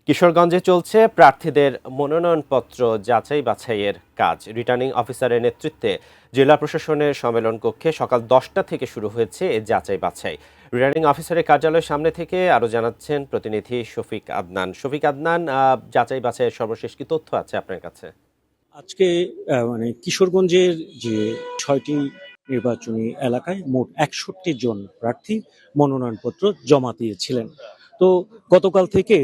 কিশোরগঞ্জে চলছে প্রার্থীদের মনোনয়নপত্র যাচাই বাছাইয়ের কাজ। রিটার্নিং অফিসারের নেতৃত্বে জেলা প্রশাসনের সম্মেলন কক্ষে সকাল 10টা থেকে শুরু হয়েছে এ যাচাই বাছাই। রিটার্নিং অফিসারের কার্যালয়ের সামনে থেকে আরো জানাচ্ছেন প্রতিনিধি শফিক আদনান। যাচাই বাছাইয়ের সর্বশেষ কি তথ্য আছে আপনার কাছে? আজকে মানে কিশোরগঞ্জের যে ৬টি নির্বাচনী এলাকায় মোট ৬১ জন প্রার্থী মনোনয়নপত্র জমা দিয়েছিলেন। তো গতকাল থেকে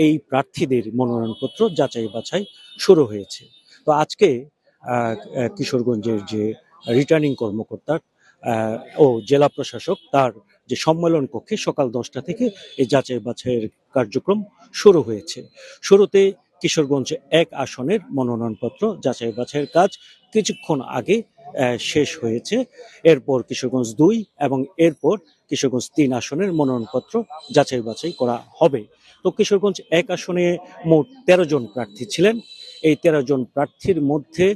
এই প্রার্থীদের মনোনয়নপত্র যাচাই বাছাই শুরু হয়েছে। তো আজকে কিশোরগঞ্জের যে রিটার্নিং কর্মকর্তা ও জেলা প্রশাসক তার যে সম্মেলন কক্ষে সকাল 10টা থেকে এই যাচাই বাছাইয়ের কার্যক্রম শুরু হয়েছে। শুরুতে কিশোরগঞ্জ ১ আসনের মনোনয়নপত্র যাচাই বাছাইয়ের কাজ কিছুক্ষণ আগে শেষ হয়েছে। এরপর কিশোরগঞ্জ ২ এবং এরপর কিশোরগঞ্জ ৩ আসনের মনোনয়নপত্র যাচাই বাছাই করা হবে। তো কিশোরগঞ্জ ১ আসনে মোট ১৩ জন প্রার্থী ছিলেন। এই ১৩ জন প্রার্থীর মধ্যে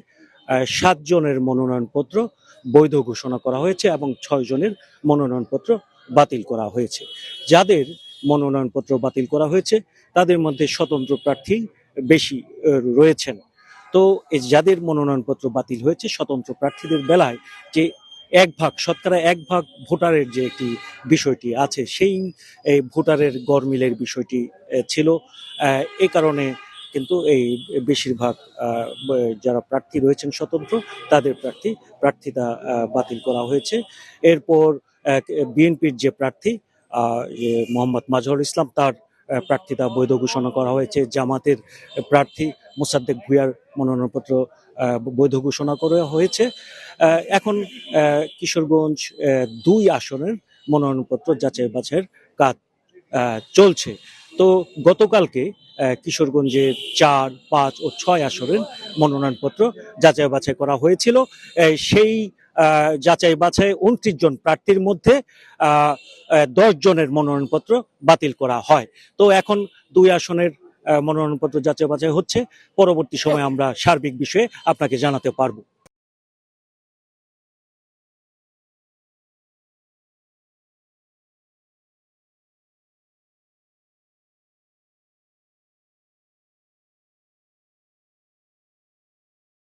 ৭ জনের মনোনয়নপত্র বৈধ ঘোষণা করা হয়েছে এবং ৬ জনের মনোনয়নপত্র বাতিল করা হয়েছে। যাদের মনোনয়নপত্র বাতিল করা হয়েছে তাদের মধ্যে স্বতন্ত্র প্রার্থী বেশি রয়েছেন। তো যাদের মনোনয়নপত্র বাতিল হয়েছে স্বতন্ত্র প্রার্থীদের বেলায় যে শতকরা ১ ভাগ ভোটারের যে একটি বিষয়টি আছে সেই ভোটারের গরমিলের বিষয়টি ছিল। এ কারণে কিন্তু এই বেশিরভাগ যারা প্রার্থী রয়েছেন স্বতন্ত্র তাদের প্রার্থিতা বাতিল করা হয়েছে। এরপর বিএনপির যে প্রার্থী মোহাম্মদ মাজহারুল ইসলাম তার প্রার্থিতা বৈধ ঘোষণা করা হয়েছে। জামাতের প্রার্থী মোসাদ্দেক ভূঁইয়ার মনোনয়নপত্র বৈধ ঘোষণা করা হয়েছে। এখন কিশোরগঞ্জ ২ আসনের মনোনয়নপত্র যাচাই বাছাইয়ের কাজ চলছে। তো গতকালকে কিশোরগঞ্জের ৪, ৫ ও ৬ আসনের মনোনয়নপত্র যাচাই বাছাই করা হয়েছিল। সেই যাচাই বাছাই ২৯ জন প্রার্থীর মধ্যে ১০ জনের মনোনয়নপত্র বাতিল করা হয়। তো এখন ২ আসনের মনোনয়নপত্র যাচাই বাছাই হচ্ছে। পরবর্তী সময়ে আমরা সার্বিক বিষয়ে আপনাকে জানাতে পারবো।